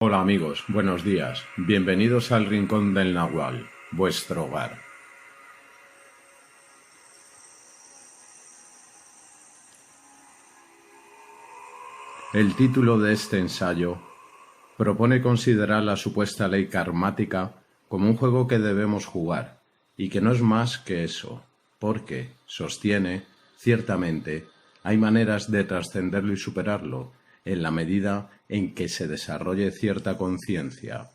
Hola amigos, buenos días. Bienvenidos al Rincón del Nahual, vuestro hogar. El título de este ensayo propone considerar la supuesta ley karmática como un juego que debemos jugar, y que no es más que eso, porque, sostiene, ciertamente, hay maneras de trascenderlo y superarlo, en la medida en que se desarrolle cierta conciencia.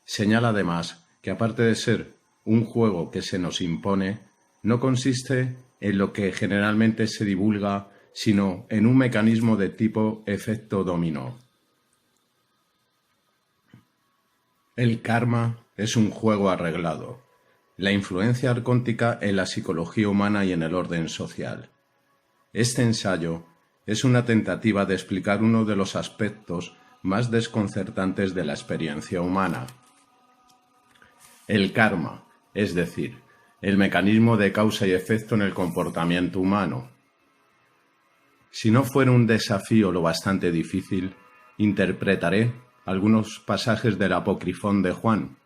Señala además que aparte de ser un juego que se nos impone, no consiste en lo que generalmente se divulga, sino en un mecanismo de tipo efecto dominó. El karma es un juego arreglado, la influencia arcóntica en la psicología humana y en el orden social. Este ensayo es una tentativa de explicar uno de los aspectos más desconcertantes de la experiencia humana. El karma, es decir, el mecanismo de causa y efecto en el comportamiento humano. Si no fuera un desafío lo bastante difícil, interpretaré algunos pasajes del Apocrifón de Juan,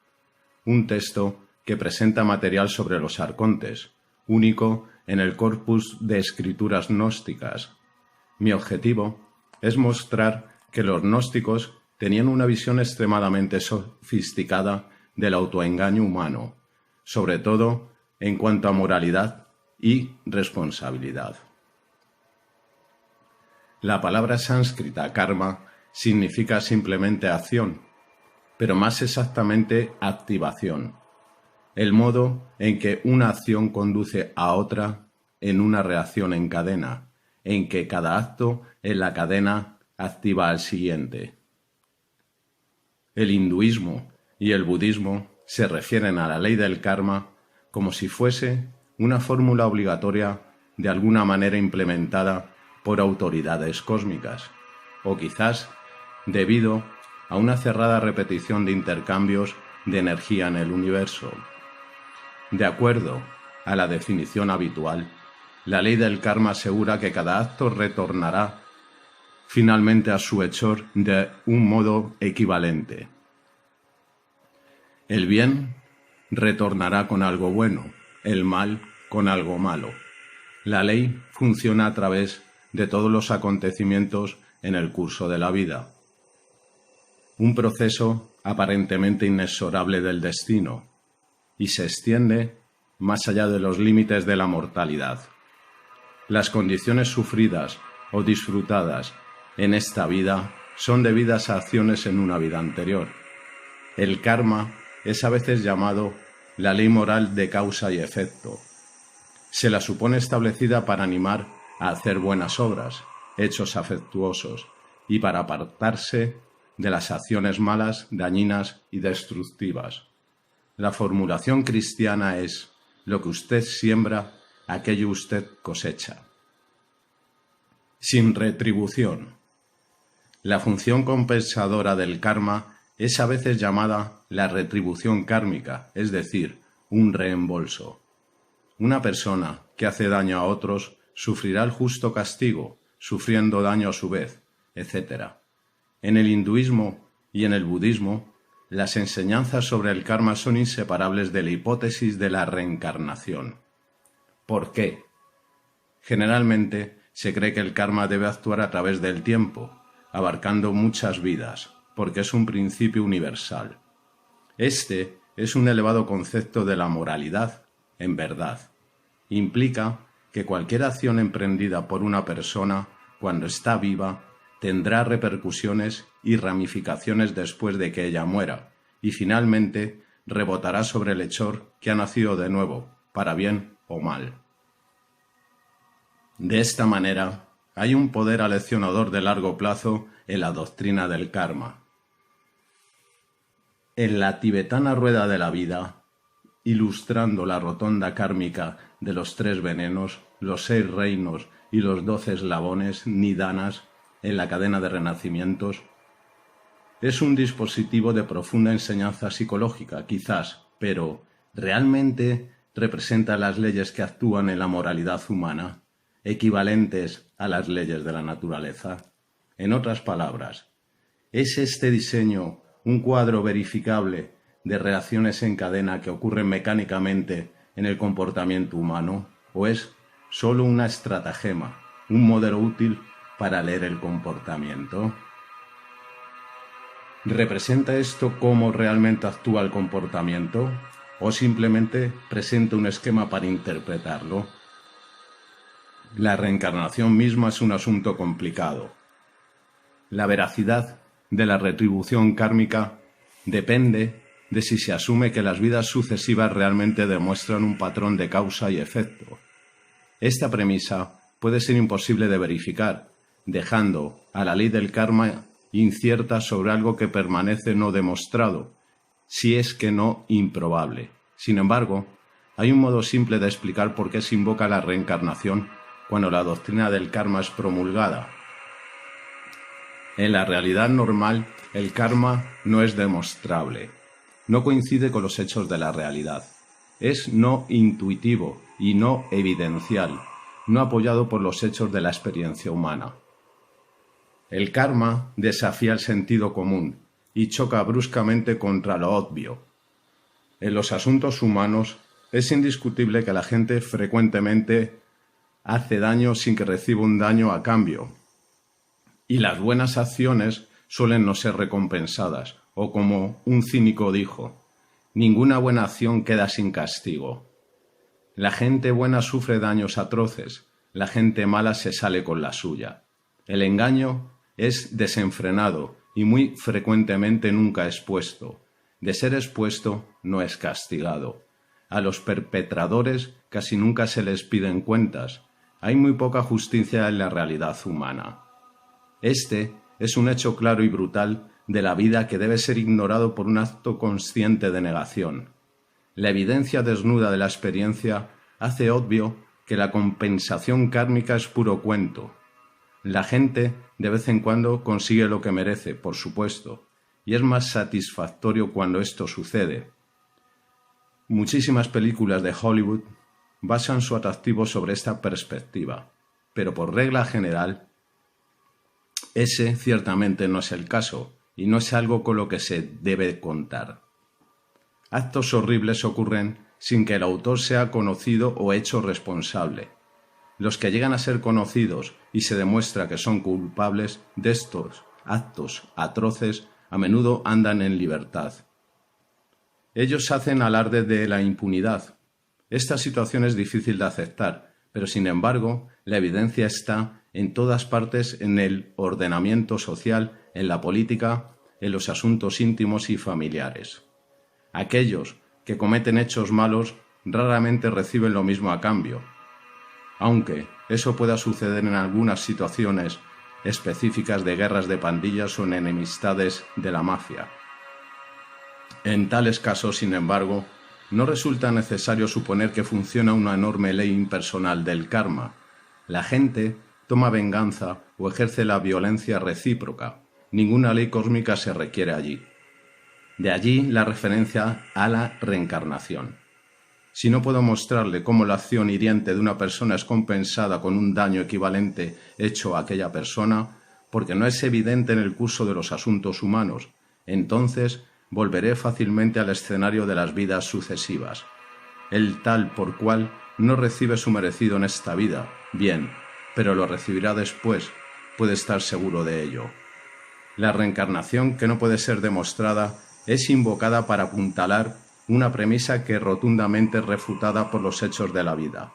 un texto que presenta material sobre los arcontes, único en el corpus de escrituras gnósticas. Mi objetivo es mostrar que los gnósticos tenían una visión extremadamente sofisticada del autoengaño humano, sobre todo en cuanto a moralidad y responsabilidad. La palabra sánscrita karma significa simplemente acción, pero más exactamente activación, el modo en que una acción conduce a otra en una reacción en cadena, en que cada acto en la cadena activa al siguiente. El hinduismo y el budismo se refieren a la ley del karma como si fuese una fórmula obligatoria de alguna manera implementada por autoridades cósmicas, o quizás debido a una cerrada repetición de intercambios de energía en el universo. De acuerdo a la definición habitual, la ley del karma asegura que cada acto retornará finalmente a su hechor de un modo equivalente. El bien retornará con algo bueno, el mal con algo malo. La ley funciona a través de todos los acontecimientos en el curso de la vida. Un proceso aparentemente inexorable del destino, y se extiende más allá de los límites de la mortalidad. Las condiciones sufridas o disfrutadas en esta vida son debidas a acciones en una vida anterior. El karma es a veces llamado la ley moral de causa y efecto. Se la supone establecida para animar a hacer buenas obras, hechos afectuosos, y para apartarse de las acciones malas, dañinas y destructivas. La formulación cristiana es: lo que usted siembra, aquello usted cosecha. Sin retribución. La función compensadora del karma es a veces llamada la retribución kármica, es decir, un reembolso. Una persona que hace daño a otros sufrirá el justo castigo, sufriendo daño a su vez, etc. En el hinduismo y en el budismo, las enseñanzas sobre el karma son inseparables de la hipótesis de la reencarnación. ¿Por qué? Generalmente se cree que el karma debe actuar a través del tiempo, abarcando muchas vidas, porque es un principio universal. Este es un elevado concepto de la moralidad, en verdad. Implica que cualquier acción emprendida por una persona, cuando está viva, tendrá repercusiones y ramificaciones después de que ella muera, y finalmente rebotará sobre el hechor que ha nacido de nuevo, para bien o mal. De esta manera, hay un poder aleccionador de largo plazo en la doctrina del karma. En la tibetana rueda de la vida, ilustrando la rotonda kármica de los 3 venenos, los 6 reinos y los 12 eslabones nidanas en la cadena de renacimientos, es un dispositivo de profunda enseñanza psicológica, quizás, pero ¿realmente representa las leyes que actúan en la moralidad humana, equivalentes a las leyes de la naturaleza? En otras palabras, ¿Es este diseño un cuadro verificable de reacciones en cadena que ocurren mecánicamente en el comportamiento humano? ¿O es solo una estratagema, un modelo útil para leer el comportamiento? ¿Representa esto cómo realmente actúa el comportamiento? ¿O simplemente presenta un esquema para interpretarlo? La reencarnación misma es un asunto complicado. La veracidad de la retribución kármica depende de si se asume que las vidas sucesivas realmente demuestran un patrón de causa y efecto. Esta premisa puede ser imposible de verificar, dejando a la ley del karma incierta sobre algo que permanece no demostrado, si es que no improbable. Sin embargo, hay un modo simple de explicar por qué se invoca la reencarnación cuando la doctrina del karma es promulgada. En la realidad normal, el karma no es demostrable, no coincide con los hechos de la realidad. Es no intuitivo y no evidencial, no apoyado por los hechos de la experiencia humana. El karma desafía el sentido común y choca bruscamente contra lo obvio. En los asuntos humanos es indiscutible que la gente frecuentemente hace daño sin que reciba un daño a cambio, y las buenas acciones suelen no ser recompensadas, o como un cínico dijo, ninguna buena acción queda sin castigo. La gente buena sufre daños atroces, la gente mala se sale con la suya. El engaño es desenfrenado y muy frecuentemente nunca expuesto. De ser expuesto, no es castigado. A los perpetradores casi nunca se les piden cuentas. Hay muy poca justicia en la realidad humana. Este es un hecho claro y brutal de la vida que debe ser ignorado por un acto consciente de negación. La evidencia desnuda de la experiencia hace obvio que la compensación kármica es puro cuento. La gente de vez en cuando consigue lo que merece, por supuesto, y es más satisfactorio cuando esto sucede. Muchísimas películas de Hollywood basan su atractivo sobre esta perspectiva, pero por regla general, ese ciertamente no es el caso, y no es algo con lo que se debe contar. Actos horribles ocurren sin que el autor sea conocido o hecho responsable. Los que llegan a ser conocidos y se demuestra que son culpables de estos actos atroces a menudo andan en libertad. Ellos hacen alarde de la impunidad. Esta situación es difícil de aceptar, pero sin embargo la evidencia está en todas partes, en el ordenamiento social, en la política, en los asuntos íntimos y familiares. Aquellos que cometen hechos malos raramente reciben lo mismo a cambio, aunque eso pueda suceder en algunas situaciones específicas de guerras de pandillas o en enemistades de la mafia. En tales casos, sin embargo, no resulta necesario suponer que funciona una enorme ley impersonal del karma. La gente toma venganza o ejerce la violencia recíproca. Ninguna ley cósmica se requiere allí. De allí la referencia a la reencarnación. Si no puedo mostrarle cómo la acción hiriente de una persona es compensada con un daño equivalente hecho a aquella persona, porque no es evidente en el curso de los asuntos humanos, entonces volveré fácilmente al escenario de las vidas sucesivas. El tal por cual no recibe su merecido en esta vida, bien, pero lo recibirá después, puede estar seguro de ello. La reencarnación, que no puede ser demostrada, es invocada para apuntalar una premisa que es rotundamente refutada por los hechos de la vida.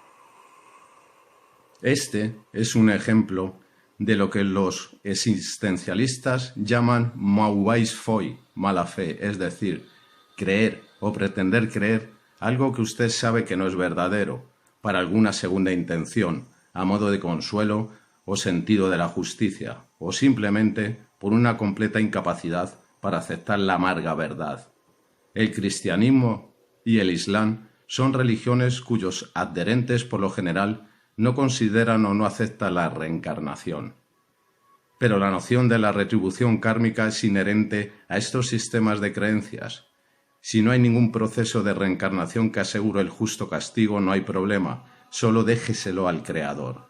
Este es un ejemplo de lo que los existencialistas llaman mauvaise foi, mala fe, es decir, creer o pretender creer algo que usted sabe que no es verdadero, para alguna segunda intención, a modo de consuelo o sentido de la justicia, o simplemente por una completa incapacidad para aceptar la amarga verdad. El cristianismo y el islam son religiones cuyos adherentes por lo general no consideran o no aceptan la reencarnación. Pero la noción de la retribución kármica es inherente a estos sistemas de creencias. Si no hay ningún proceso de reencarnación que asegure el justo castigo, no hay problema, solo déjeselo al Creador.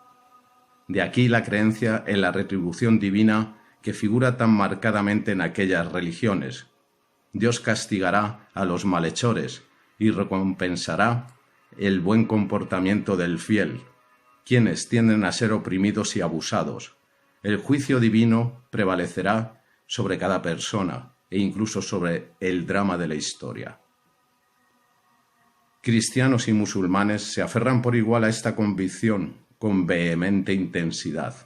De aquí la creencia en la retribución divina, que figura tan marcadamente en aquellas religiones. Dios castigará a los malhechores y recompensará el buen comportamiento del fiel, quienes tienden a ser oprimidos y abusados. El juicio divino prevalecerá sobre cada persona e incluso sobre el drama de la historia. Cristianos y musulmanes se aferran por igual a esta convicción con vehemente intensidad.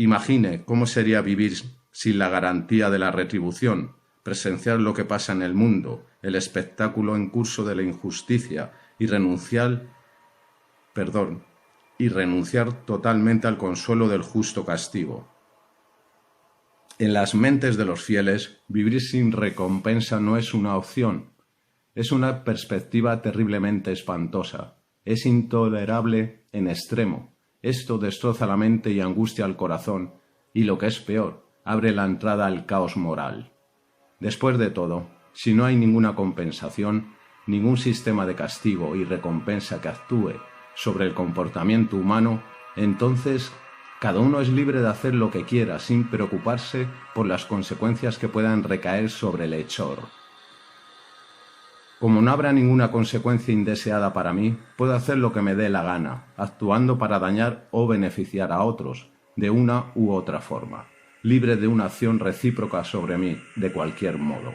Imagine cómo sería vivir sin la garantía de la retribución, presenciar lo que pasa en el mundo, el espectáculo en curso de la injusticia y renunciar totalmente al consuelo del justo castigo. En las mentes de los fieles, vivir sin recompensa no es una opción. Es una perspectiva terriblemente espantosa. Es intolerable en extremo. Esto destroza la mente y angustia al corazón, y lo que es peor, abre la entrada al caos moral. Después de todo, si no hay ninguna compensación, ningún sistema de castigo y recompensa que actúe sobre el comportamiento humano, entonces cada uno es libre de hacer lo que quiera sin preocuparse por las consecuencias que puedan recaer sobre el hechor. Como no habrá ninguna consecuencia indeseada para mí, puedo hacer lo que me dé la gana, actuando para dañar o beneficiar a otros, de una u otra forma, libre de una acción recíproca sobre mí, de cualquier modo.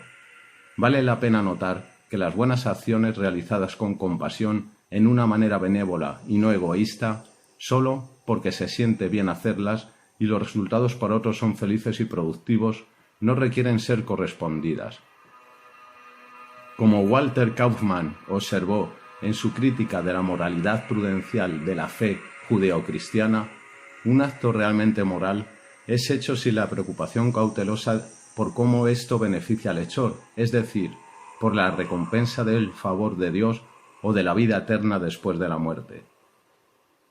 Vale la pena notar que las buenas acciones realizadas con compasión, en una manera benévola y no egoísta, solo porque se siente bien hacerlas y los resultados para otros son felices y productivos, no requieren ser correspondidas. Como Walter Kaufmann observó en su crítica de la moralidad prudencial de la fe judeocristiana, un acto realmente moral es hecho sin la preocupación cautelosa por cómo esto beneficia al hechor, es decir, por la recompensa del favor de Dios o de la vida eterna después de la muerte.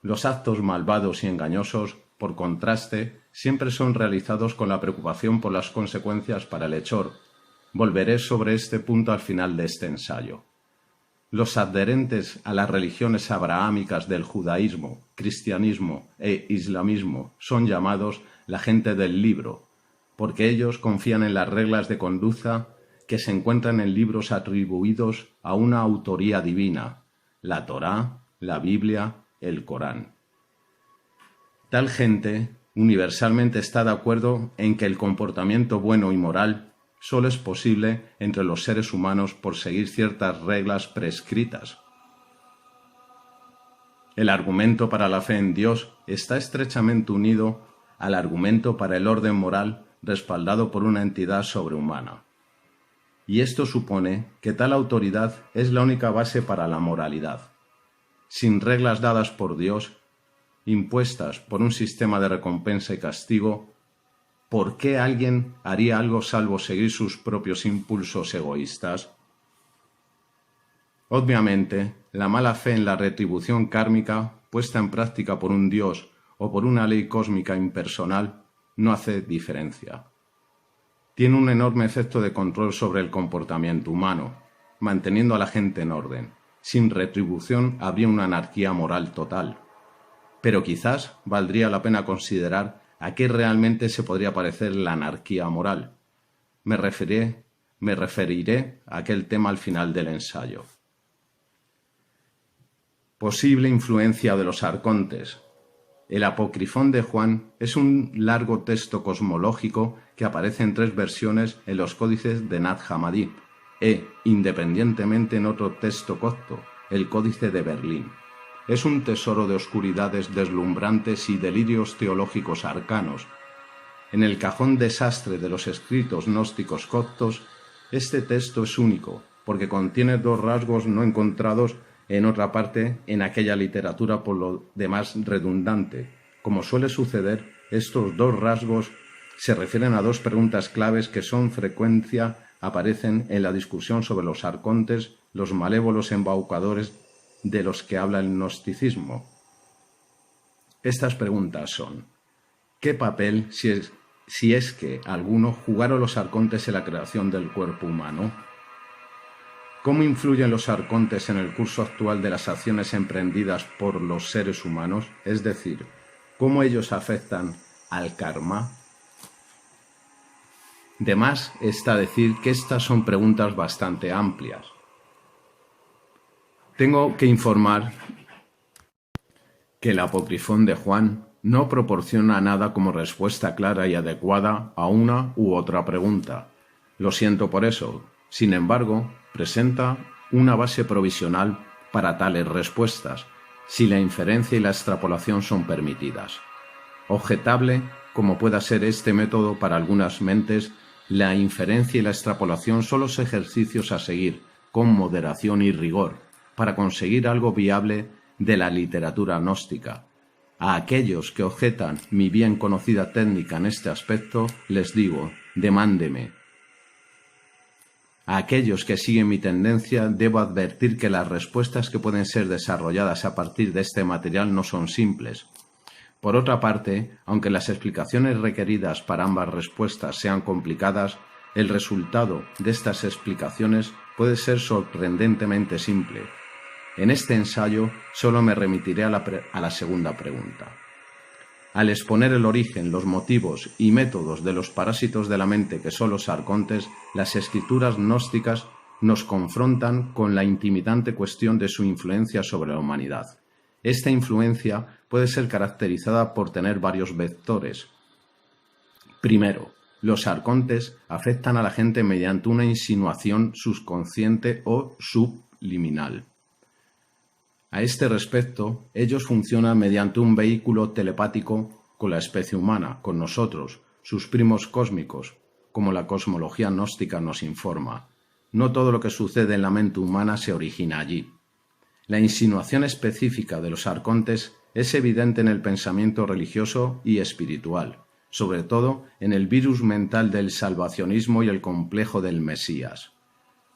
Los actos malvados y engañosos, por contraste, siempre son realizados con la preocupación por las consecuencias para el hechor. Volveré sobre este punto al final de este ensayo. Los adherentes a las religiones abrahámicas del judaísmo, cristianismo e islamismo son llamados la gente del libro, porque ellos confían en las reglas de conducta que se encuentran en libros atribuidos a una autoría divina, la Torá, la Biblia, el Corán. Tal gente universalmente está de acuerdo en que el comportamiento bueno y moral solo es posible entre los seres humanos por seguir ciertas reglas prescritas. El argumento para la fe en Dios está estrechamente unido al argumento para el orden moral respaldado por una entidad sobrehumana. Y esto supone que tal autoridad es la única base para la moralidad. Sin reglas dadas por Dios, impuestas por un sistema de recompensa y castigo, ¿por qué alguien haría algo salvo seguir sus propios impulsos egoístas? Obviamente, la mala fe en la retribución kármica, puesta en práctica por un dios o por una ley cósmica impersonal, no hace diferencia. Tiene un enorme efecto de control sobre el comportamiento humano, manteniendo a la gente en orden. Sin retribución habría una anarquía moral total. Pero quizás valdría la pena considerar a qué realmente se podría parecer la anarquía moral. Me referiré a aquel tema al final del ensayo. Posible influencia de los arcontes. El Apocrifón de Juan es un largo texto cosmológico que aparece en 3 versiones en los códices de Nag Hammadi e, independientemente, en otro texto copto, el Códice de Berlín. Es un tesoro de oscuridades deslumbrantes y delirios teológicos arcanos. En el cajón desastre de los escritos gnósticos coptos, este texto es único, porque contiene 2 rasgos no encontrados en otra parte en aquella literatura por lo demás redundante. Como suele suceder, estos 2 rasgos se refieren a 2 preguntas claves que con frecuencia aparecen en la discusión sobre los arcontes, los malévolos embaucadores de los que habla el gnosticismo. Estas preguntas son: ¿qué papel, si es que alguno, jugaron los arcontes en la creación del cuerpo humano? ¿Cómo influyen los arcontes en el curso actual de las acciones emprendidas por los seres humanos? Es decir, ¿cómo ellos afectan al karma? De más está decir que estas son preguntas bastante amplias. Tengo que informar que el Apocrifón de Juan no proporciona nada como respuesta clara y adecuada a una u otra pregunta. Lo siento por eso. Sin embargo, presenta una base provisional para tales respuestas, si la inferencia y la extrapolación son permitidas. Objetable como pueda ser este método para algunas mentes, la inferencia y la extrapolación son los ejercicios a seguir con moderación y rigor para conseguir algo viable de la literatura gnóstica. A aquellos que objetan mi bien conocida técnica en este aspecto, les digo, demándeme. A aquellos que siguen mi tendencia, debo advertir que las respuestas que pueden ser desarrolladas a partir de este material no son simples. Por otra parte, aunque las explicaciones requeridas para ambas respuestas sean complicadas, el resultado de estas explicaciones puede ser sorprendentemente simple. En este ensayo solo me remitiré a la segunda pregunta. Al exponer el origen, los motivos y métodos de los parásitos de la mente que son los arcontes, las escrituras gnósticas nos confrontan con la intimidante cuestión de su influencia sobre la humanidad. Esta influencia puede ser caracterizada por tener varios vectores. Primero, los arcontes afectan a la gente mediante una insinuación subconsciente o subliminal. A este respecto, ellos funcionan mediante un vehículo telepático con la especie humana, con nosotros, sus primos cósmicos, como la cosmología gnóstica nos informa. No todo lo que sucede en la mente humana se origina allí. La insinuación específica de los arcontes es evidente en el pensamiento religioso y espiritual, sobre todo en el virus mental del salvacionismo y el complejo del Mesías.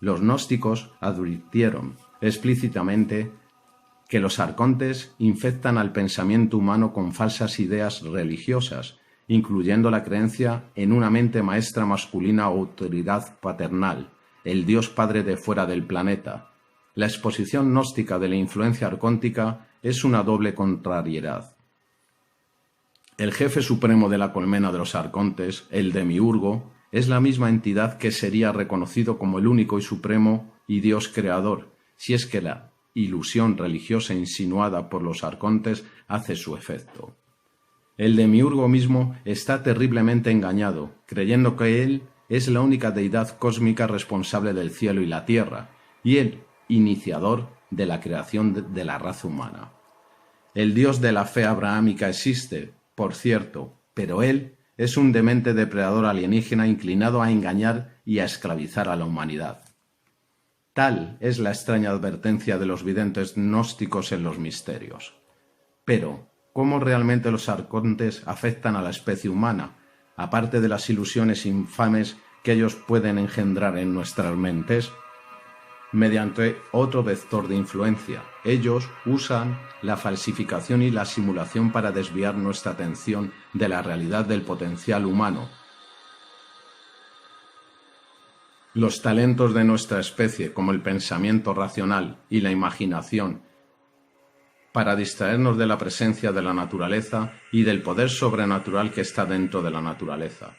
Los gnósticos advirtieron explícitamente que los arcontes infectan al pensamiento humano con falsas ideas religiosas, incluyendo la creencia en una mente maestra masculina o autoridad paternal, el Dios Padre de fuera del planeta. La exposición gnóstica de la influencia arcóntica es una doble contrariedad. El jefe supremo de la colmena de los arcontes, el demiurgo, es la misma entidad que sería reconocido como el único y supremo y Dios creador, si es que la ilusión religiosa insinuada por los arcontes hace su efecto. El demiurgo mismo está terriblemente engañado, creyendo que él es la única deidad cósmica responsable del cielo y la tierra, y el iniciador de la creación de la raza humana. El Dios de la fe abrahámica existe, por cierto, pero él es un demente depredador alienígena inclinado a engañar y a esclavizar a la humanidad. Tal es la extraña advertencia de los videntes gnósticos en los misterios. Pero, ¿cómo realmente los arcontes afectan a la especie humana, aparte de las ilusiones infames que ellos pueden engendrar en nuestras mentes? Mediante otro vector de influencia. Ellos usan la falsificación y la simulación para desviar nuestra atención de la realidad del potencial humano. Los talentos de nuestra especie, como el pensamiento racional y la imaginación, para distraernos de la presencia de la naturaleza y del poder sobrenatural que está dentro de la naturaleza.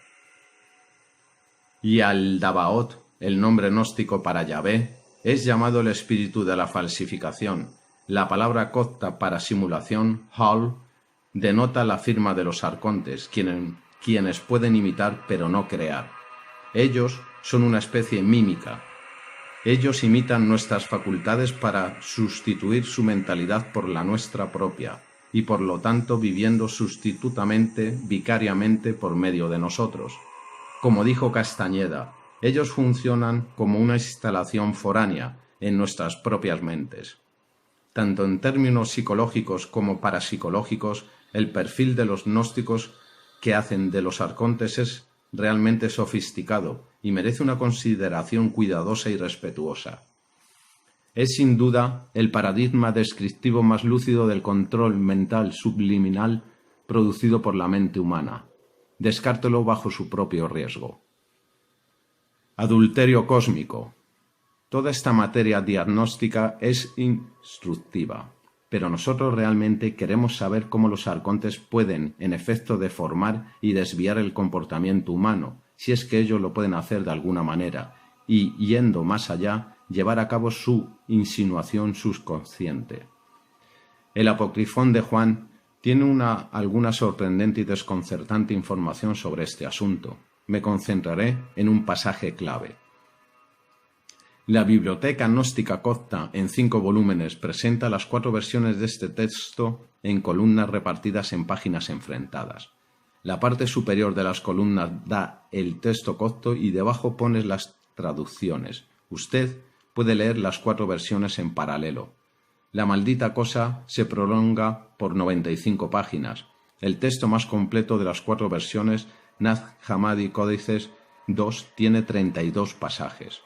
Y al Dabaot, el nombre gnóstico para Yahvé, es llamado el espíritu de la falsificación. La palabra copta para simulación, hal, denota la firma de los arcontes, quienes pueden imitar pero no crear. Ellos son una especie mímica. Ellos imitan nuestras facultades para sustituir su mentalidad por la nuestra propia, y por lo tanto viviendo sustitutamente, vicariamente por medio de nosotros. Como dijo Castañeda, ellos funcionan como una instalación foránea en nuestras propias mentes. Tanto en términos psicológicos como parapsicológicos, el perfil de los gnósticos que hacen de los arcontes es realmente sofisticado y merece una consideración cuidadosa y respetuosa. Es sin duda el paradigma descriptivo más lúcido del control mental subliminal producido por la mente humana. Descártelo bajo su propio riesgo. Adulterio cósmico. Toda esta materia diagnóstica es instructiva, pero nosotros realmente queremos saber cómo los arcontes pueden, en efecto, deformar y desviar el comportamiento humano, si es que ellos lo pueden hacer de alguna manera, y, yendo más allá, llevar a cabo su insinuación subconsciente. El Apocrifón de Juan tiene alguna sorprendente y desconcertante información sobre este asunto. Me concentraré en un pasaje clave. La Biblioteca Gnóstica Copta, en 5 volúmenes, presenta las 4 versiones de este texto en columnas repartidas en páginas enfrentadas. La parte superior de las columnas da el texto copto y debajo pone las traducciones. Usted puede leer las 4 versiones en paralelo. La maldita cosa se prolonga por 95 páginas. El texto más completo de las 4 versiones, Nag Hammadi Códices 2, tiene 32 pasajes.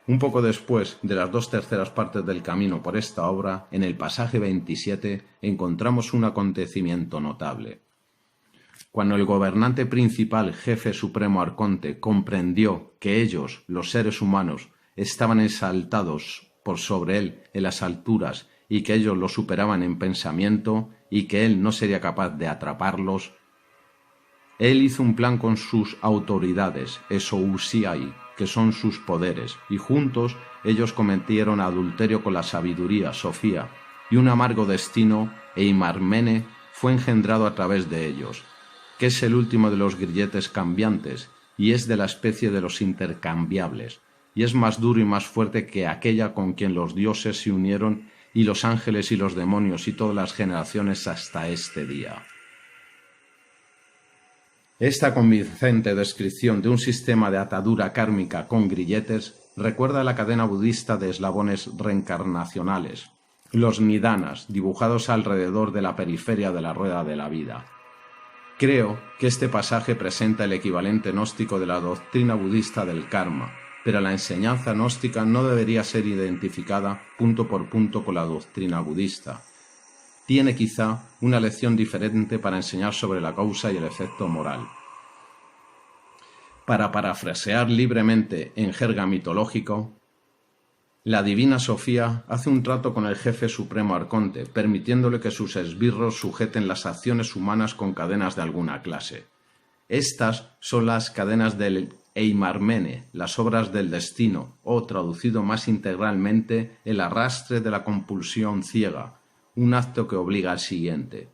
Un poco después de las 2/3 partes del camino por esta obra, en el pasaje 27, encontramos un acontecimiento notable. Cuando el gobernante principal, jefe supremo arconte, comprendió que ellos, los seres humanos, estaban exaltados por sobre él en las alturas y que ellos lo superaban en pensamiento y que él no sería capaz de atraparlos, él hizo un plan con sus autoridades, Esousiai, que son sus poderes, y juntos ellos cometieron adulterio con la sabiduría, Sofía, y un amargo destino, Eimarmene, fue engendrado a través de ellos, que es el último de los grilletes cambiantes, y es de la especie de los intercambiables, y es más duro y más fuerte que aquella con quien los dioses se unieron, y los ángeles y los demonios y todas las generaciones hasta este día. Esta convincente descripción de un sistema de atadura kármica con grilletes recuerda a la cadena budista de eslabones reencarnacionales, los nidanas, dibujados alrededor de la periferia de la rueda de la vida. Creo que este pasaje presenta el equivalente gnóstico de la doctrina budista del karma, pero la enseñanza gnóstica no debería ser identificada punto por punto con la doctrina budista. Tiene quizá una lección diferente para enseñar sobre la causa y el efecto moral. Para parafrasear libremente en jerga mitológico, la divina Sofía hace un trato con el jefe supremo arconte, permitiéndole que sus esbirros sujeten las acciones humanas con cadenas de alguna clase. Estas son las cadenas del Eimarmene, las obras del destino, o, traducido más integralmente, el arrastre de la compulsión ciega, un acto que obliga al siguiente.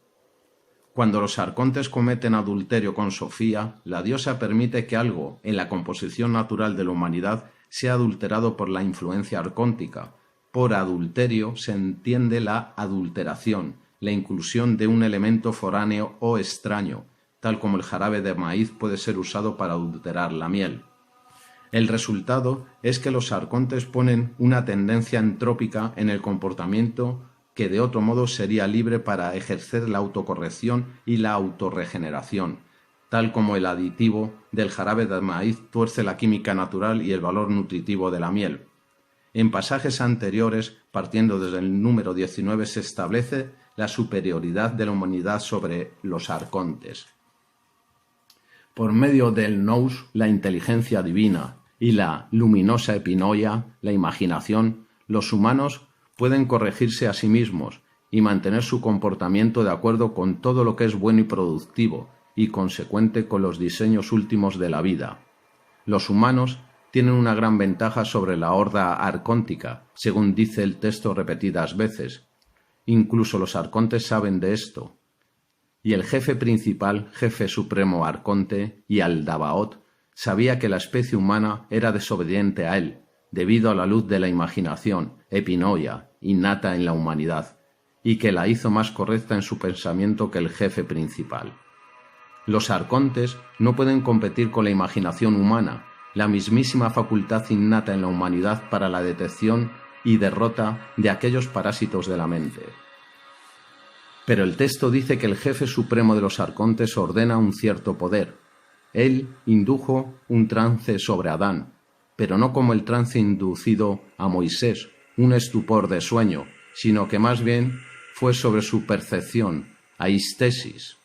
Cuando los arcontes cometen adulterio con Sofía, la diosa permite que algo en la composición natural de la humanidad sea adulterado por la influencia arcóntica. Por adulterio se entiende la adulteración, la inclusión de un elemento foráneo o extraño, tal como el jarabe de maíz puede ser usado para adulterar la miel. El resultado es que los arcontes ponen una tendencia entrópica en el comportamiento que de otro modo sería libre para ejercer la autocorrección y la autorregeneración, tal como el aditivo del jarabe de maíz tuerce la química natural y el valor nutritivo de la miel. En pasajes anteriores, partiendo desde el número 19, se establece la superioridad de la humanidad sobre los arcontes. Por medio del nous, la inteligencia divina, y la luminosa epinoia, la imaginación, los humanos pueden corregirse a sí mismos y mantener su comportamiento de acuerdo con todo lo que es bueno y productivo y consecuente con los diseños últimos de la vida. Los humanos tienen una gran ventaja sobre la horda arcóntica, según dice el texto repetidas veces. Incluso los arcontes saben de esto. Y el jefe principal, jefe supremo arconte, y Aldabaoth, sabía que la especie humana era desobediente a él, debido a la luz de la imaginación, epinoia, innata en la humanidad, y que la hizo más correcta en su pensamiento que el jefe principal. Los arcontes no pueden competir con la imaginación humana, la mismísima facultad innata en la humanidad para la detección y derrota de aquellos parásitos de la mente. Pero el texto dice que el jefe supremo de los arcontes ordena un cierto poder. Él indujo un trance sobre Adán, pero no como el trance inducido a Moisés, un estupor de sueño, sino que más bien fue sobre su percepción, aistesis,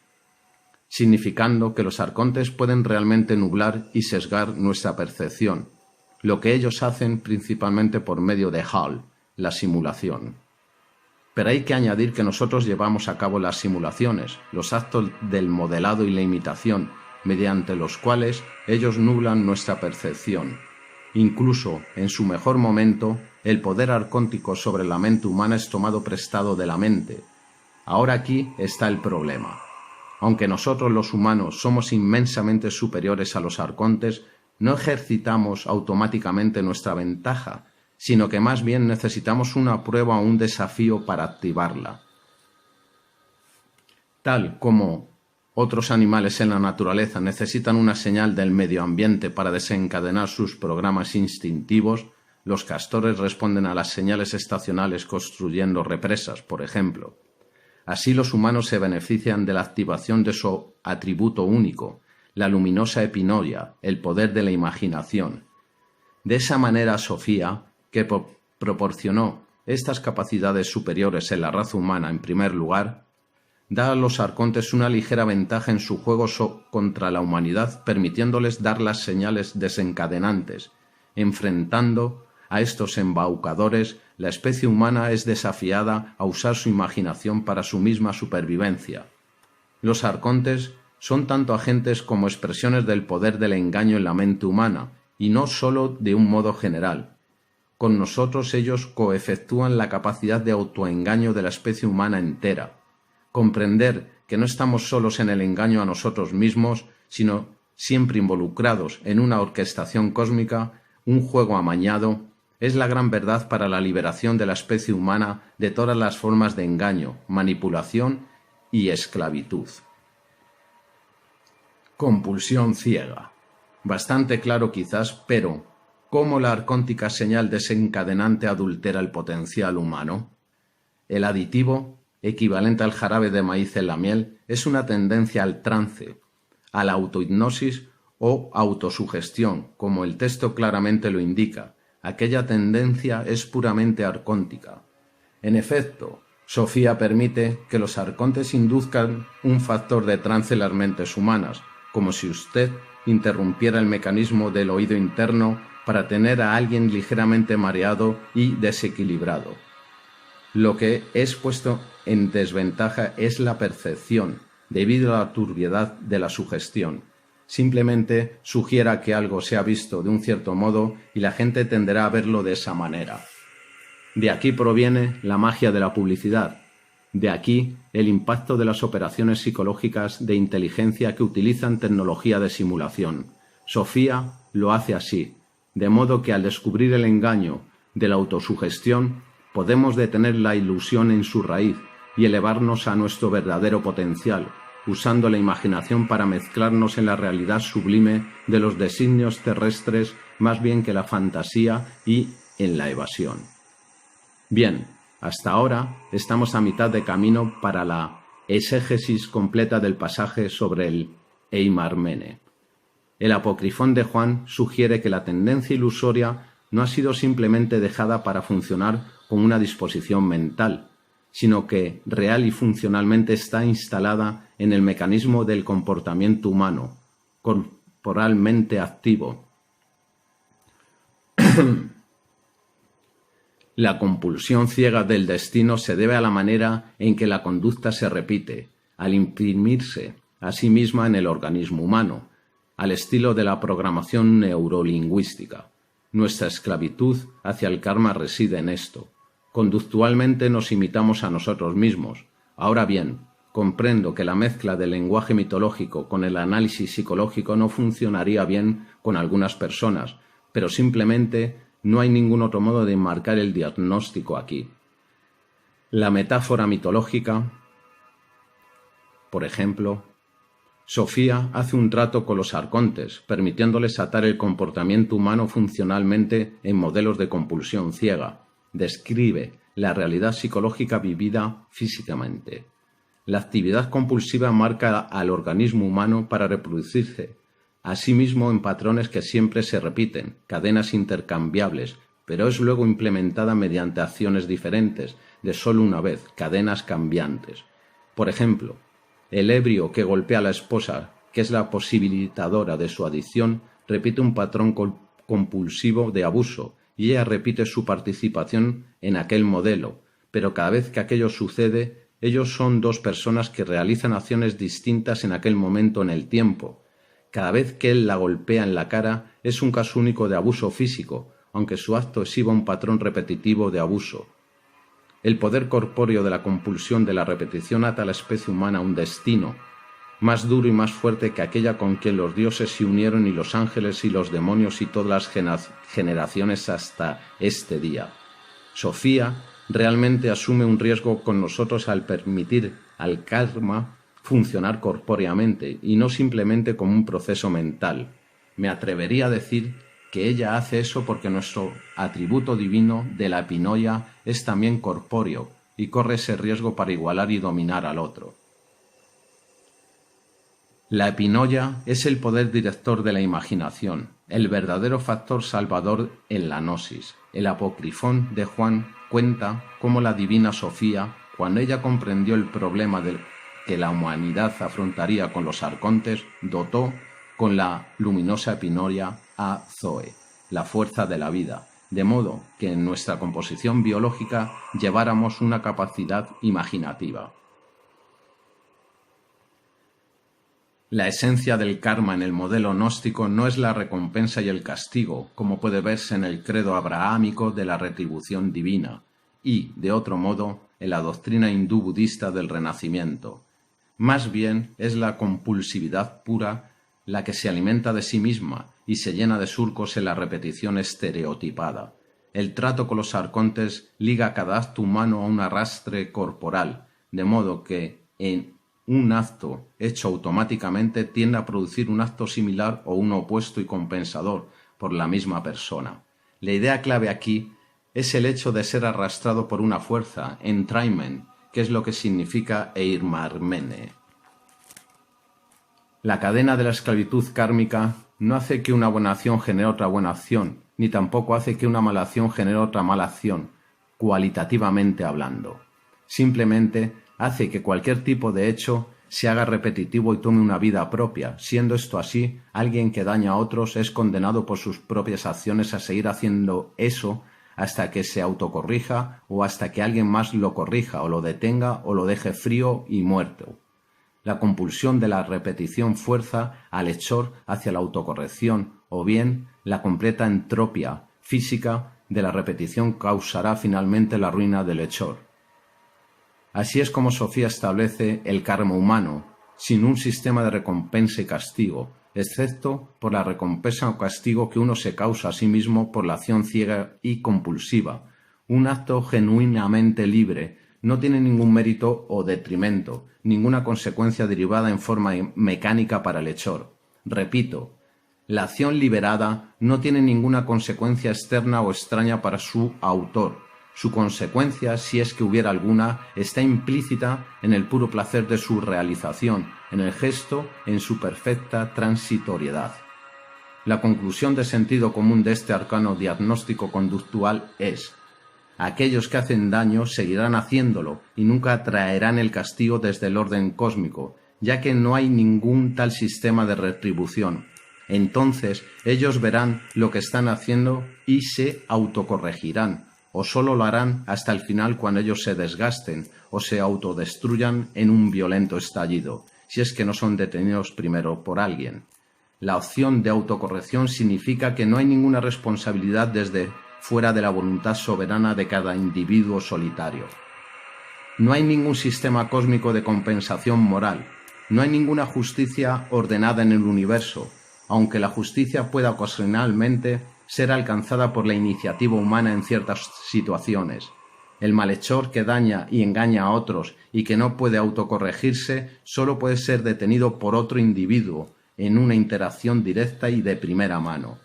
significando que los arcontes pueden realmente nublar y sesgar nuestra percepción, lo que ellos hacen principalmente por medio de Hall, la simulación. Pero hay que añadir que nosotros llevamos a cabo las simulaciones, los actos del modelado y la imitación, mediante los cuales ellos nublan nuestra percepción. Incluso, en su mejor momento, el poder arcóntico sobre la mente humana es tomado prestado de la mente. Ahora aquí está el problema. Aunque nosotros los humanos somos inmensamente superiores a los arcontes, no ejercitamos automáticamente nuestra ventaja, sino que más bien necesitamos una prueba o un desafío para activarla. Tal como otros animales en la naturaleza necesitan una señal del medio ambiente para desencadenar sus programas instintivos, los castores responden a las señales estacionales construyendo represas, por ejemplo. Así los humanos se benefician de la activación de su atributo único, la luminosa epinoia, el poder de la imaginación. De esa manera, Sofía, que proporcionó estas capacidades superiores en la raza humana en primer lugar, da a los arcontes una ligera ventaja en su juego contra la humanidad, permitiéndoles dar las señales desencadenantes. Enfrentando a estos embaucadores, la especie humana es desafiada a usar su imaginación para su misma supervivencia. Los arcontes son tanto agentes como expresiones del poder del engaño en la mente humana, y no sólo de un modo general. Con nosotros ellos coefectúan la capacidad de autoengaño de la especie humana entera. Comprender que no estamos solos en el engaño a nosotros mismos, sino siempre involucrados en una orquestación cósmica, un juego amañado, es la gran verdad para la liberación de la especie humana de todas las formas de engaño, manipulación y esclavitud. Compulsión ciega. Bastante claro quizás, pero ¿cómo la arcóntica señal desencadenante adultera el potencial humano? El aditivo, equivalente al jarabe de maíz en la miel, es una tendencia al trance, a la autohipnosis o autosugestión, como el texto claramente lo indica. Aquella tendencia es puramente arcóntica. En efecto, Sofía permite que los arcontes induzcan un factor de trance en las mentes humanas, como si usted interrumpiera el mecanismo del oído interno para tener a alguien ligeramente mareado y desequilibrado. Lo que es puesto en desventaja es la percepción, debido a la turbiedad de la sugestión. Simplemente sugiera que algo se ha visto de un cierto modo y la gente tenderá a verlo de esa manera. De aquí proviene la magia de la publicidad. De aquí el impacto de las operaciones psicológicas de inteligencia que utilizan tecnología de simulación. Sofía lo hace así, de modo que al descubrir el engaño de la autosugestión, podemos detener la ilusión en su raíz y elevarnos a nuestro verdadero potencial, usando la imaginación para mezclarnos en la realidad sublime de los designios terrestres más bien que la fantasía y en la evasión. Bien, hasta ahora estamos a mitad de camino para la exégesis completa del pasaje sobre el Eimarmene. El Apocrifón de Juan sugiere que la tendencia ilusoria no ha sido simplemente dejada para funcionar como una disposición mental, sino que real y funcionalmente está instalada en el mecanismo del comportamiento humano, corporalmente activo. La compulsión ciega del destino se debe a la manera en que la conducta se repite, al imprimirse a sí misma en el organismo humano, al estilo de la programación neurolingüística. Nuestra esclavitud hacia el karma reside en esto. Conductualmente nos imitamos a nosotros mismos. Ahora bien, comprendo que la mezcla del lenguaje mitológico con el análisis psicológico no funcionaría bien con algunas personas, pero simplemente no hay ningún otro modo de enmarcar el diagnóstico aquí. La metáfora mitológica, por ejemplo, Sofía hace un trato con los arcontes, permitiéndoles atar el comportamiento humano funcionalmente en modelos de compulsión ciega. Describe la realidad psicológica vivida físicamente. La actividad compulsiva marca al organismo humano para reproducirse, asimismo en patrones que siempre se repiten, cadenas intercambiables, pero es luego implementada mediante acciones diferentes, de solo una vez, cadenas cambiantes. Por ejemplo, el ebrio que golpea a la esposa, que es la posibilitadora de su adicción, repite un patrón compulsivo de abuso, y ella repite su participación en aquel modelo, pero cada vez que aquello sucede, ellos son dos personas que realizan acciones distintas en aquel momento en el tiempo, Cada vez que él la golpea en la cara es un caso único de abuso físico, aunque su acto exhiba un patrón repetitivo de abuso. El poder corpóreo de la compulsión de la repetición ata a la especie humana a un destino, más duro y más fuerte que aquella con quien los dioses se unieron y los ángeles y los demonios y todas las generaciones hasta este día. Sofía realmente asume un riesgo con nosotros al permitir al karma funcionar corpóreamente y no simplemente como un proceso mental. Me atrevería a decir que ella hace eso porque nuestro atributo divino de la epinoia es también corpóreo y corre ese riesgo para igualar y dominar al otro. La epinoia es el poder director de la imaginación, el verdadero factor salvador en la gnosis. El Apocrifón de Juan cuenta cómo la divina Sofía, cuando ella comprendió el problema que la humanidad afrontaría con los arcontes, dotó con la luminosa epinoia a Zoe, la fuerza de la vida, de modo que en nuestra composición biológica lleváramos una capacidad imaginativa. La esencia del karma en el modelo gnóstico no es la recompensa y el castigo, como puede verse en el credo abrahámico de la retribución divina, y, de otro modo, en la doctrina hindú budista del renacimiento. Más bien es la compulsividad pura la que se alimenta de sí misma y se llena de surcos en la repetición estereotipada. El trato con los arcontes liga cada acto humano a un arrastre corporal, de modo que en un acto hecho automáticamente tiende a producir un acto similar o uno opuesto y compensador por la misma persona. La idea clave aquí es el hecho de ser arrastrado por una fuerza, entrainment, que es lo que significa eimarmene. La cadena de la esclavitud kármica no hace que una buena acción genere otra buena acción, ni tampoco hace que una mala acción genere otra mala acción, cualitativamente hablando. Simplemente hace que cualquier tipo de hecho se haga repetitivo y tome una vida propia. Siendo esto así, alguien que daña a otros es condenado por sus propias acciones a seguir haciendo eso hasta que se autocorrija o hasta que alguien más lo corrija o lo detenga o lo deje frío y muerto. La compulsión de la repetición fuerza al hechor hacia la autocorrección o bien la completa entropía física de la repetición causará finalmente la ruina del hechor. Así es como Sofía establece el karma humano, sin un sistema de recompensa y castigo, excepto por la recompensa o castigo que uno se causa a sí mismo por la acción ciega y compulsiva. Un acto genuinamente libre no tiene ningún mérito o detrimento, ninguna consecuencia derivada en forma mecánica para el hechor. Repito, la acción liberada no tiene ninguna consecuencia externa o extraña para su autor. Su consecuencia, si es que hubiera alguna, está implícita en el puro placer de su realización, en el gesto, en su perfecta transitoriedad. La conclusión de sentido común de este arcano diagnóstico conductual es: aquellos que hacen daño seguirán haciéndolo y nunca atraerán el castigo desde el orden cósmico, ya que no hay ningún tal sistema de retribución. Entonces ellos verán lo que están haciendo y se autocorregirán, o solo lo harán hasta el final cuando ellos se desgasten o se autodestruyan en un violento estallido, si es que no son detenidos primero por alguien. La opción de autocorrección significa que no hay ninguna responsabilidad desde fuera de la voluntad soberana de cada individuo solitario. No hay ningún sistema cósmico de compensación moral, no hay ninguna justicia ordenada en el universo, aunque la justicia pueda ocasionalmente ser alcanzada por la iniciativa humana en ciertas situaciones. El malhechor que daña y engaña a otros y que no puede autocorregirse solo puede ser detenido por otro individuo en una interacción directa y de primera mano.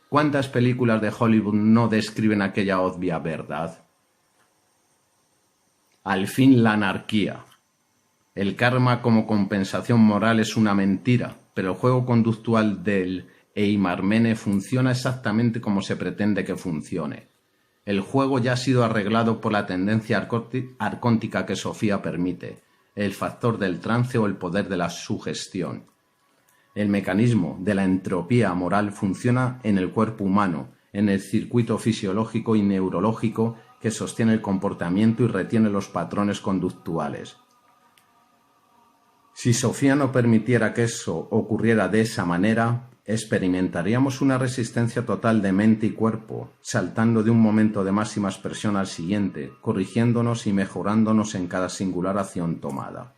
¿Cuántas películas de Hollywood no describen aquella obvia verdad? Al fin la anarquía. El karma como compensación moral es una mentira, pero el juego conductual del eimarmene funciona exactamente como se pretende que funcione. El juego ya ha sido arreglado por la tendencia arcóntica que Sofía permite, el factor del trance o el poder de la sugestión. El mecanismo de la entropía moral funciona en el cuerpo humano, en el circuito fisiológico y neurológico que sostiene el comportamiento y retiene los patrones conductuales. Si Sofía no permitiera que eso ocurriera de esa manera, experimentaríamos una resistencia total de mente y cuerpo, saltando de un momento de máxima expresión al siguiente, corrigiéndonos y mejorándonos en cada singular acción tomada.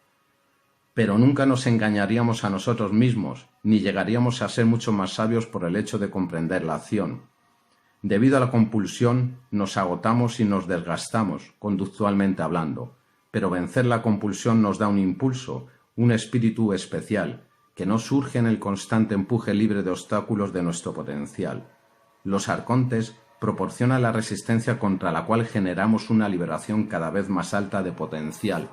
Pero nunca nos engañaríamos a nosotros mismos, ni llegaríamos a ser mucho más sabios por el hecho de comprender la acción. Debido a la compulsión, nos agotamos y nos desgastamos, conductualmente hablando, pero vencer la compulsión nos da un impulso, un espíritu especial, que no surge en el constante empuje libre de obstáculos de nuestro potencial. Los arcontes proporcionan la resistencia contra la cual generamos una liberación cada vez más alta de potencial.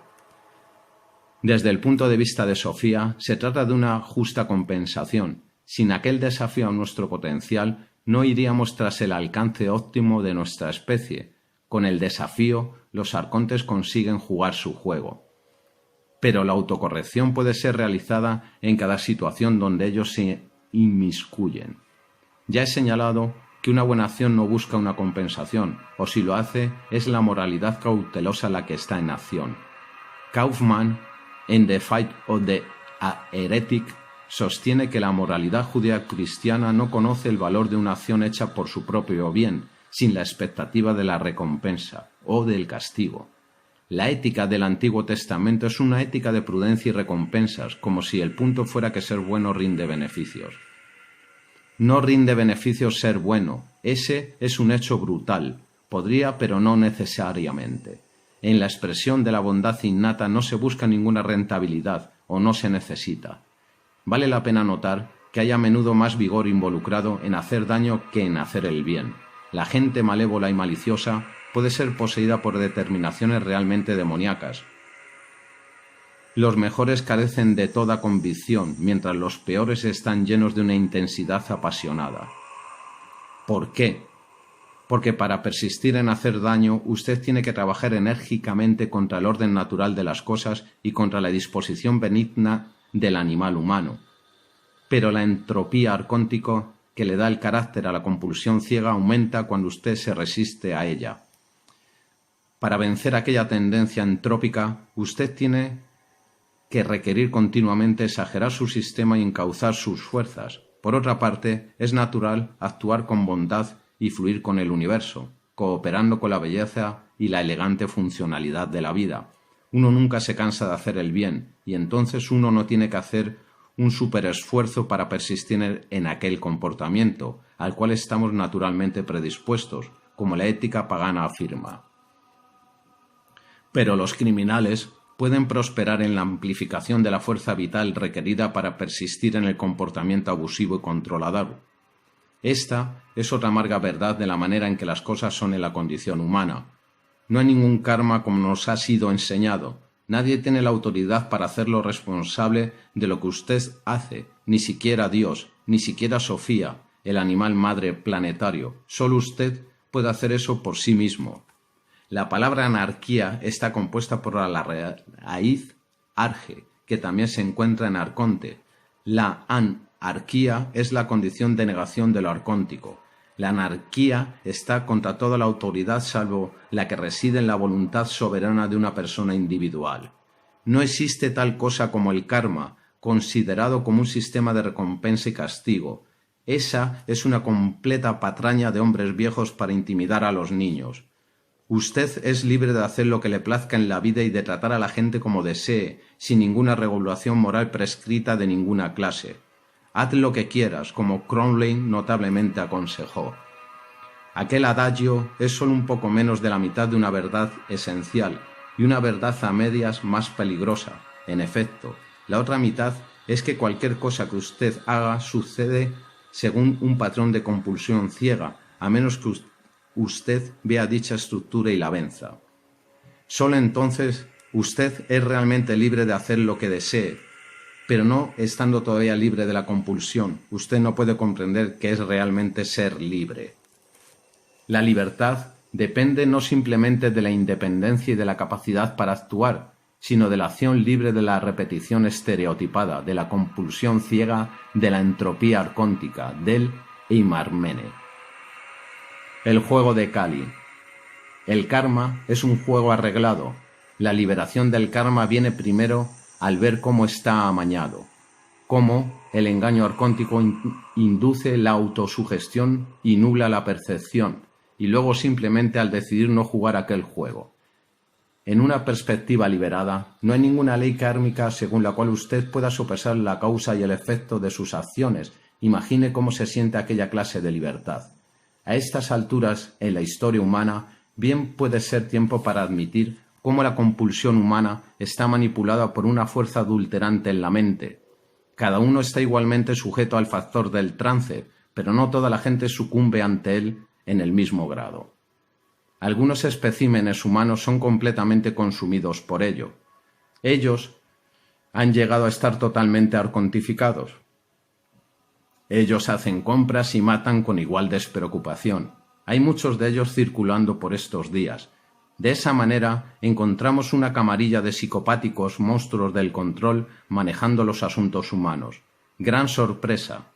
Desde el punto de vista de Sofía, se trata de una justa compensación. Sin aquel desafío a nuestro potencial, no iríamos tras el alcance óptimo de nuestra especie. Con el desafío, los arcontes consiguen jugar su juego. Pero la autocorrección puede ser realizada en cada situación donde ellos se inmiscuyen. Ya he señalado que una buena acción no busca una compensación, o si lo hace, es la moralidad cautelosa la que está en acción. Kaufmann, en The Fight of the Heretic, sostiene que la moralidad judía-cristiana no conoce el valor de una acción hecha por su propio bien, sin la expectativa de la recompensa o del castigo. La ética del Antiguo Testamento es una ética de prudencia y recompensas, como si el punto fuera que ser bueno rinde beneficios. No rinde beneficios ser bueno, ese es un hecho brutal, podría pero no necesariamente. En la expresión de la bondad innata no se busca ninguna rentabilidad o no se necesita. Vale la pena notar que hay a menudo más vigor involucrado en hacer daño que en hacer el bien. La gente malévola y maliciosa puede ser poseída por determinaciones realmente demoníacas. Los mejores carecen de toda convicción, mientras los peores están llenos de una intensidad apasionada. ¿Por qué? Porque para persistir en hacer daño, usted tiene que trabajar enérgicamente contra el orden natural de las cosas y contra la disposición benigna del animal humano. Pero la entropía arcóntica que le da el carácter a la compulsión ciega aumenta cuando usted se resiste a ella. Para vencer aquella tendencia entrópica, usted tiene que requerir continuamente exagerar su sistema y encauzar sus fuerzas. Por otra parte, es natural actuar con bondad y fluir con el universo, cooperando con la belleza y la elegante funcionalidad de la vida. Uno nunca se cansa de hacer el bien, y entonces uno no tiene que hacer un superesfuerzo para persistir en aquel comportamiento, al cual estamos naturalmente predispuestos, como la ética pagana afirma. Pero los criminales pueden prosperar en la amplificación de la fuerza vital requerida para persistir en el comportamiento abusivo y controlador. Esta es otra amarga verdad de la manera en que las cosas son en la condición humana. No hay ningún karma como nos ha sido enseñado. Nadie tiene la autoridad para hacerlo responsable de lo que usted hace, ni siquiera Dios, ni siquiera Sofía, el animal madre planetario. Solo usted puede hacer eso por sí mismo. La palabra anarquía está compuesta por la raíz arge, que también se encuentra en arconte. La anarquía es la condición de negación de lo arcóntico. La anarquía está contra toda la autoridad salvo la que reside en la voluntad soberana de una persona individual. No existe tal cosa como el karma, considerado como un sistema de recompensa y castigo. Esa es una completa patraña de hombres viejos para intimidar a los niños. Usted es libre de hacer lo que le plazca en la vida y de tratar a la gente como desee, sin ninguna regulación moral prescrita de ninguna clase. Haz lo que quieras, como Crowley notablemente aconsejó. Aquel adagio es solo un poco menos de la mitad de una verdad esencial, y una verdad a medias más peligrosa. En efecto, la otra mitad es que cualquier cosa que usted haga sucede según un patrón de compulsión ciega, a menos que usted vea dicha estructura y la venza. Solo entonces usted es realmente libre de hacer lo que desee, pero no estando todavía libre de la compulsión, usted no puede comprender qué es realmente ser libre. La libertad depende no simplemente de la independencia y de la capacidad para actuar, sino de la acción libre de la repetición estereotipada, de la compulsión ciega, de la entropía arcóntica, del Eimarmene. El juego de Kali. El karma es un juego arreglado. La liberación del karma viene primero al ver cómo está amañado, cómo el engaño arcóntico induce la autosugestión y nubla la percepción, y luego simplemente al decidir no jugar aquel juego. En una perspectiva liberada, no hay ninguna ley kármica según la cual usted pueda sopesar la causa y el efecto de sus acciones. Imagine cómo se siente aquella clase de libertad. A estas alturas, en la historia humana, bien puede ser tiempo para admitir cómo la compulsión humana está manipulada por una fuerza adulterante en la mente. Cada uno está igualmente sujeto al factor del trance, pero no toda la gente sucumbe ante él en el mismo grado. Algunos especímenes humanos son completamente consumidos por ello. Ellos han llegado a estar totalmente arcontificados. Ellos hacen compras y matan con igual despreocupación. Hay muchos de ellos circulando por estos días. De esa manera encontramos una camarilla de psicopáticos monstruos del control manejando los asuntos humanos. Gran sorpresa.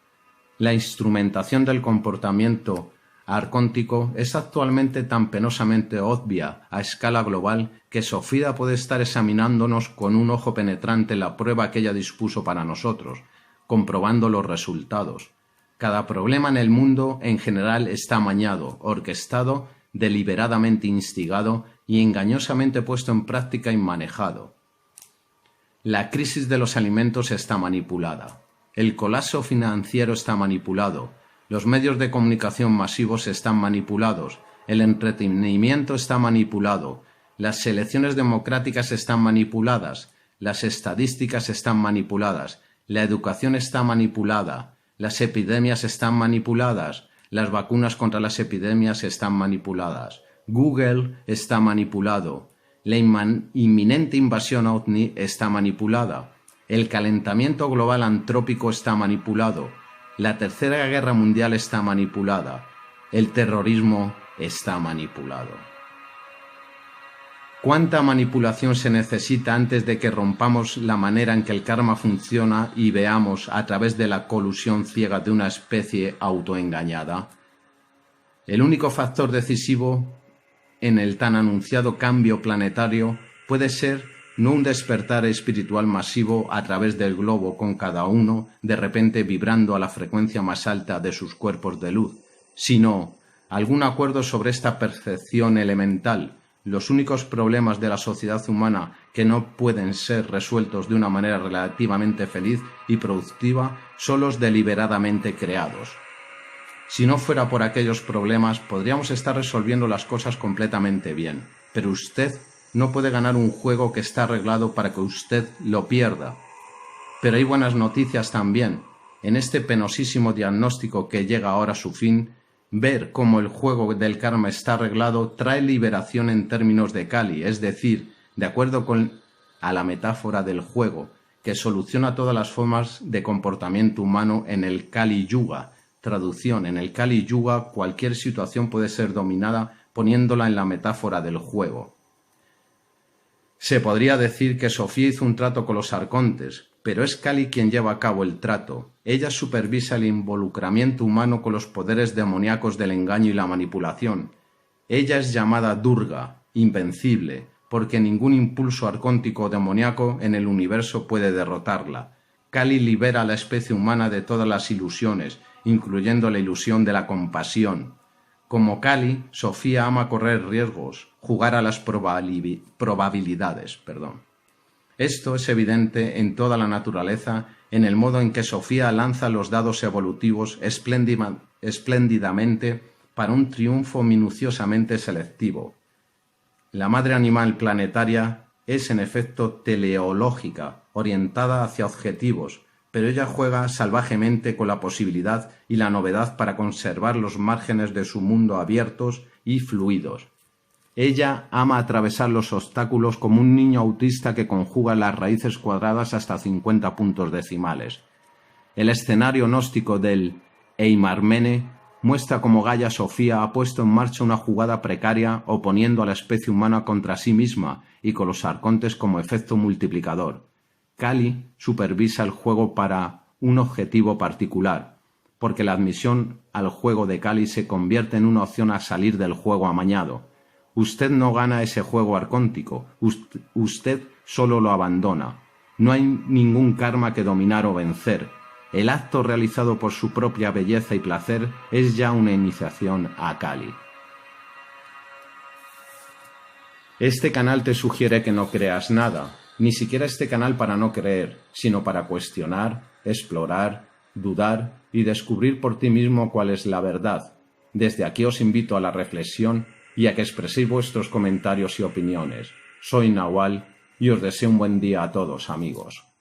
La instrumentación del comportamiento arcóntico es actualmente tan penosamente obvia a escala global que Sofía puede estar examinándonos con un ojo penetrante la prueba que ella dispuso para nosotros, comprobando los resultados. Cada problema en el mundo en general está amañado, orquestado, deliberadamente instigado y engañosamente puesto en práctica y manejado. La crisis de los alimentos está manipulada. El colapso financiero está manipulado. Los medios de comunicación masivos están manipulados. El entretenimiento está manipulado. Las elecciones democráticas están manipuladas. Las estadísticas están manipuladas. La educación está manipulada. Las epidemias están manipuladas. Las vacunas contra las epidemias están manipuladas. Google está manipulado. La inminente invasión ovni está manipulada. El calentamiento global antrópico está manipulado. La Tercera Guerra Mundial está manipulada. El terrorismo está manipulado. ¿Cuánta manipulación se necesita antes de que rompamos la manera en que el karma funciona y veamos a través de la colusión ciega de una especie autoengañada? El único factor decisivo en el tan anunciado cambio planetario puede ser no un despertar espiritual masivo a través del globo con cada uno de repente vibrando a la frecuencia más alta de sus cuerpos de luz, sino algún acuerdo sobre esta percepción elemental. Los únicos problemas de la sociedad humana que no pueden ser resueltos de una manera relativamente feliz y productiva son los deliberadamente creados. Si no fuera por aquellos problemas, podríamos estar resolviendo las cosas completamente bien, pero usted no puede ganar un juego que está arreglado para que usted lo pierda. Pero hay buenas noticias también. En este penosísimo diagnóstico que llega ahora a su fin, ver cómo el juego del karma está arreglado trae liberación en términos de Kali, es decir, de acuerdo a la metáfora del juego, que soluciona todas las formas de comportamiento humano en el Kali Yuga. Traducción: en el Kali Yuga cualquier situación puede ser dominada poniéndola en la metáfora del juego. Se podría decir que Sofía hizo un trato con los arcontes, pero es Kali quien lleva a cabo el trato. Ella supervisa el involucramiento humano con los poderes demoníacos del engaño y la manipulación. Ella es llamada Durga, invencible, porque ningún impulso arcóntico o demoníaco en el universo puede derrotarla. Kali libera a la especie humana de todas las ilusiones, incluyendo la ilusión de la compasión. Como Kali, Sofía ama correr riesgos, jugar a las probabilidades. Esto es evidente en toda la naturaleza, en el modo en que Sofía lanza los dados evolutivos espléndidamente para un triunfo minuciosamente selectivo. La madre animal planetaria es en efecto teleológica, orientada hacia objetivos, pero ella juega salvajemente con la posibilidad y la novedad para conservar los márgenes de su mundo abiertos y fluidos. Ella ama atravesar los obstáculos como un niño autista que conjuga las raíces cuadradas hasta 50 puntos decimales. El escenario gnóstico del Eimarmene muestra cómo Gaia Sofía ha puesto en marcha una jugada precaria oponiendo a la especie humana contra sí misma y con los arcontes como efecto multiplicador. Kali supervisa el juego para un objetivo particular, porque la admisión al juego de Kali se convierte en una opción a salir del juego amañado. Usted no gana ese juego arcóntico, usted solo lo abandona. No hay ningún karma que dominar o vencer. El acto realizado por su propia belleza y placer es ya una iniciación a Kali. Este canal te sugiere que no creas nada, ni siquiera este canal para no creer, sino para cuestionar, explorar, dudar y descubrir por ti mismo cuál es la verdad. Desde aquí os invito a la reflexión y a que expreséis vuestros comentarios y opiniones. Soy Nahual y os deseo un buen día a todos, amigos.